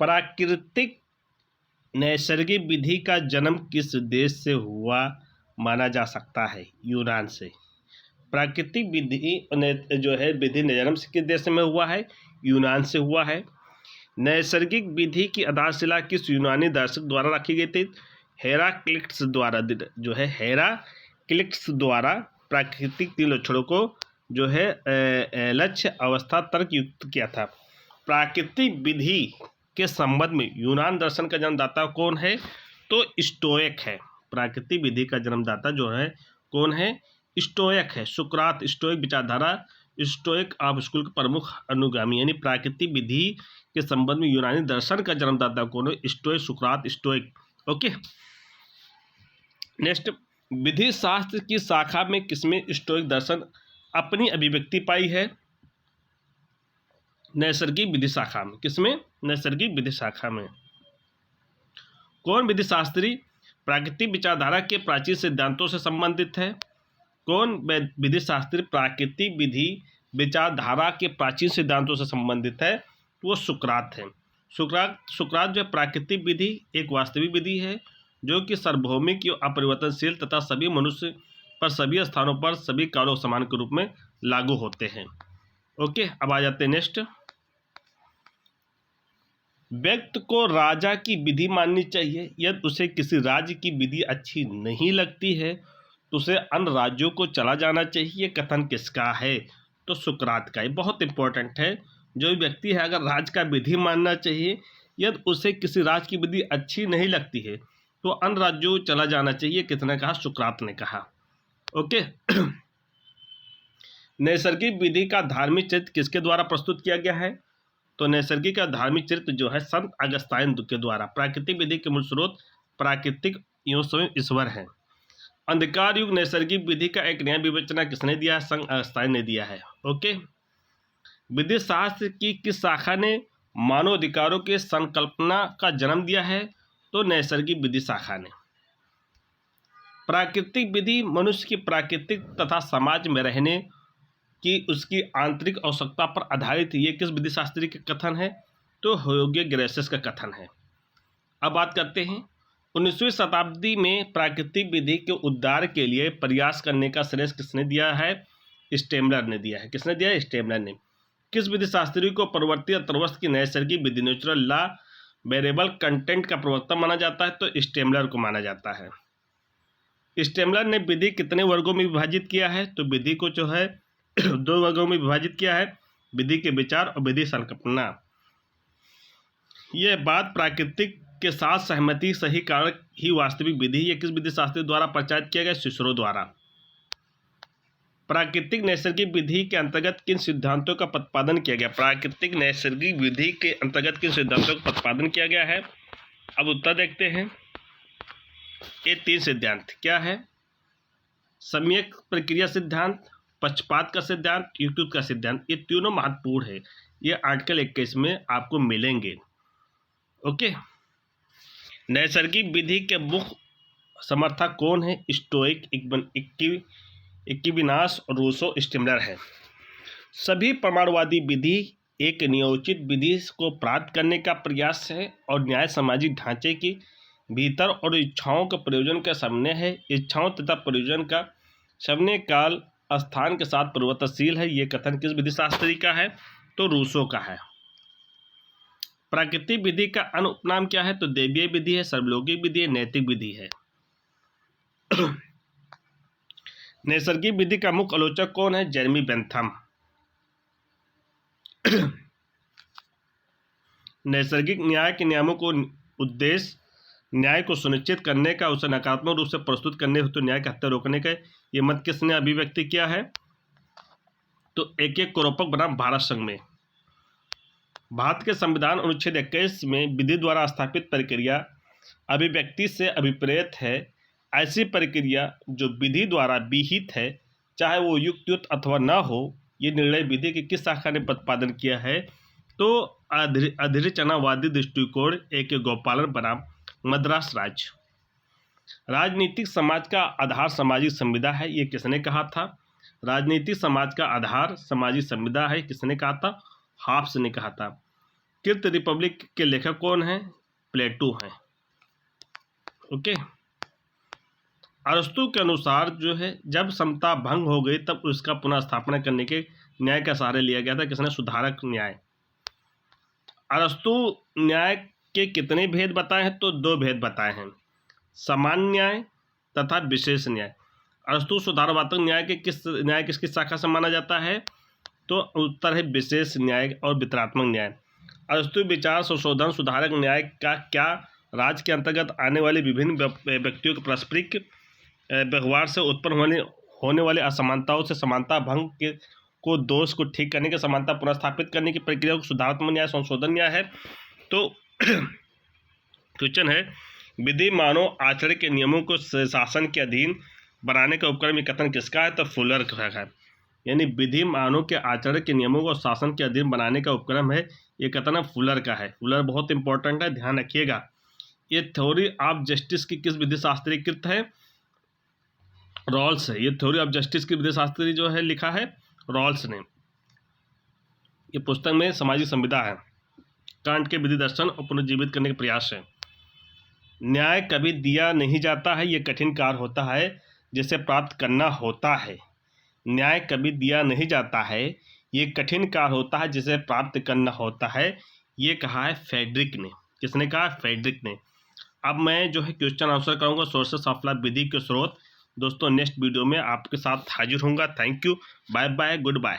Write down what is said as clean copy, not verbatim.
प्राकृतिक नैसर्गिक विधि का जन्म किस देश से हुआ माना जा सकता है? यूनान से। प्राकृतिक विधि जो है विधि जन्म किस देश में हुआ है? यूनान से हुआ है। नैसर्गिक विधि की आधारशिला किस यूनानी दर्शक द्वारा रखी गई थी? हेराक्लिटस द्वारा। जो है हेराक्लिटस द्वारा प्राकृतिक 3 लक्षणों को जो है लक्ष्य अवस्था तर्क युक्त किया था। प्राकृतिक विधि के संबंध में यूनान दर्शन का जन्मदाता कौन है? तो स्टोइक है। प्राकृतिक विधि का जन्मदाता जो है कौन है? स्टोइक है। सुकरात स्टोइक विचारधारा, स्टोइक ऑफ स्कूल के प्रमुख अनुगामी, यानी प्राकृतिक विधि के संबंध में यूनानी दर्शन का जन्मदाता कौन है? स्टोइक, सुकरात, स्टोइक। ओके, नेक्स्ट, विधि शास्त्र की शाखा में किसमें स्टोइक दर्शन अपनी अभिव्यक्ति पाई है? नैसर्गिक विधि शाखा में। किसमें? नैसर्गिक विधि शाखा में। कौन विधि शास्त्री प्राकृतिक विचारधारा के प्राचीन सिद्धांतों से संबंधित है? कौन विधि शास्त्री प्राकृतिक विधि विचारधारा के प्राचीन सिद्धांतों से संबंधित है? वो सुकरात है। सुकरात जो प्राकृतिक विधि एक वास्तविक विधि है जो कि सार्वभौमिक, अपरिवर्तनशील तथा सभी मनुष्य पर, सभी स्थानों पर, सभी कालों समान के रूप में लागू होते हैं। ओके, अब आ जाते हैं नेक्स्ट। व्यक्ति को राजा की विधि माननी चाहिए। यदि उसे किसी राज्य की विधि अच्छी नहीं लगती है तो उसे अन्य राज्यों को चला जाना चाहिए। कथन किसका है? तो सुकरात का। ये बहुत इंपॉर्टेंट है। जो व्यक्ति है अगर राज्य का विधि मानना चाहिए, यदि उसे किसी राज्य की विधि अच्छी नहीं लगती है तो अन्य राज्यों को चला जाना चाहिए। किसने कहा? सुकरात ने कहा। ओके, नैसर्गिक विधि का धार्मिक चरित्र किसके द्वारा प्रस्तुत किया गया है? तो नैसर्गिक का धार्मिक चरित्र जो है संत अगस्ताइन के द्वारा। प्राकृतिक विधि के मूल स्रोत प्राकृतिक स्वयं ईश्वर है। अंधकार युग नैसर्गिक विधि का एक नया विवेचना किसने दिया है? संत अगस्ताइन ने दिया है। ओके, विधि शास्त्र की किस शाखा ने मानव अधिकारों के संकल्पना का जन्म दिया है? तो नैसर्गिक विधि शाखा ने। प्राकृतिक विधि मनुष्य की प्राकृतिक तथा समाज में रहने की उसकी आंतरिक आवश्यकता पर आधारित है। ये किस विधि शास्त्री के कथन है? तो ह्यूगो ग्रेसियस का कथन है। अब बात करते हैं 19वीं शताब्दी में प्राकृतिक विधि के उद्धार के लिए प्रयास करने का श्रेय किसने दिया है? स्टेमलर ने दिया है। किसने दिया है? स्टेमलर ने। किस विधि शास्त्री को परवर्ती अर्थव्यवस्था की नैसर्गिक विधि, नेचुरल लॉ वेरिएबल कंटेंट का प्रवक्ता माना जाता है? तो स्टेमलर को माना जाता है। स्टेमलर ने विधि कितने वर्गों में विभाजित किया है? तो विधि को जो है 2 वर्गों में विभाजित किया है, विधि के विचार और विधि संकल्पना। यह बात प्राकृतिक के साथ सहमति सही कारक ही वास्तविक विधि। यह किस विधि शास्त्री द्वारा प्रचारित किया गया? सिसरो द्वारा। प्राकृतिक नैसर्गिक विधि के अंतर्गत किन सिद्धांतों का प्रतिपादन किया गया? प्राकृतिक नैसर्गिक विधि के अंतर्गत किन सिद्धांतों का प्रतिपादन किया गया है? अब उत्तर देखते हैं। ये 3 सिद्धांत क्या है? सम्यक प्रक्रिया सिद्धांत, पक्षपात का सिद्धांत, युक्तियुक्त का सिद्धांत। ये तीनों महत्वपूर्ण है। ये आर्टिकल 21 में आपको मिलेंगे। ओके, नैसर्गिक विधि के मुख्य समर्थक कौन है? स्टोइक, एक्विनास और रूसो, स्टेमलर है। सभी परमाणुवादी विधि एक नियोजित विधि को प्राप्त करने का प्रयास है और न्याय सामाजिक ढांचे के भीतर और इच्छाओं के प्रयोजन का समन्वय है। इच्छाओं तथा प्रयोजन का समन्वय काल स्थान के साथ परिवर्तनशील है। ये कथन किस विधि शास्त्री का है? तो रूसो का है। प्राकृतिक विधि का अन्य उपनाम क्या है? तो देवीय विधि है, सर्वलौकिक विधि है, नैतिक विधि है। नैसर्गिक विधि का मुख्य आलोचक कौन है? Jeremy Bentham. नैसर्गिक न्याय के नियमों को उद्देश्य न्याय को सुनिश्चित करने का, उसे नकारात्मक रूप से प्रस्तुत करने हेतु न्याय की हत्या रोकने का ये मत किसने अभिव्यक्ति किया है? तो एक कोरोपक बनाम भारत संघ में। भारत के संविधान अनुच्छेद 21 में विधि द्वारा स्थापित प्रक्रिया अभिव्यक्ति से अभिप्रेत है। ऐसी प्रक्रिया जो विधि द्वारा विहित है, चाहे वो युक्तियुक्त अथवा न हो, ये निर्णय विधि की किस शाखा ने प्रतिपादन किया है? तो अधिरचनावादी दृष्टिकोण एक गोपालन बनाम मद्रास राज्य। राजनीतिक समाज का आधार सामाजिक संविदा है। ये किसने कहा था? राजनीतिक समाज का आधार सामाजिक संविदा है। किसने कहा था? हॉब्स ने कहा था। कृत रिपब्लिक के लेखक कौन हैं? प्लेटो हैं। ओके। अरस्तु के अनुसार जो है जब समता भंग हो गई तब उसका पुनः स्थापना करने के न्याय का सहारा लिया गया था। किसने? सुधारक न्याय। अरस्तु न्याय के कितने भेद बताए हैं? तो 2 भेद बताए हैं, सामान्य न्याय तथा विशेष न्याय। अरस्तु सुधारवात्मक न्याय किसकी शाखा से माना जाता है? तो उत्तर है विशेष न्याय और वितरात्मक न्याय। अरस्तु विचार संशोधन सुधारक न्याय का क्या राज्य के अंतर्गत आने वाले विभिन्न व्यक्तियों के पारस्परिक व्यवहार से उत्पन्न होने वाले असमानताओं से समानता भंग को दोष को ठीक करने के समानता पुनर्स्थापित करने की प्रक्रिया को सुधारात्मक न्याय संशोधन न्याय है। तो क्वेश्चन है, विधि मानव आचरण के नियमों को शासन के अधीन बनाने का उपक्रम ये कथन किसका है? तो फुलर का है। यानी विधि मानव के आचरण के नियमों को शासन के अधीन बनाने का उपक्रम है, ये कथन फुलर का है। फुलर बहुत इंपॉर्टेंट है, ध्यान रखिएगा। ये थ्योरी ऑफ जस्टिस की किस विधि शास्त्री कृत है? रॉल्स है। ये थ्योरी ऑफ जस्टिस की विधि शास्त्री जो है लिखा है रॉल्स ने। ये पुस्तक में सामाजिक संविदा है। कांट के विधि दर्शन और पुनर्जीवित करने के प्रयास है। न्याय कभी दिया नहीं जाता है, ये कठिन कार्य होता है जिसे प्राप्त करना होता है। न्याय कभी दिया नहीं जाता है, ये कठिन कार्य होता है जिसे प्राप्त करना होता है। ये कहा है फ्रेडरिक ने। किसने कहा? फ्रेडरिक ने। अब मैं जो है क्वेश्चन आंसर करूंगा सोर्सेस ऑफ लॉ, विधि के स्रोत। दोस्तों नेक्स्ट वीडियो में आपके साथ हाजिर होऊंगा। Thank you, bye bye, good bye.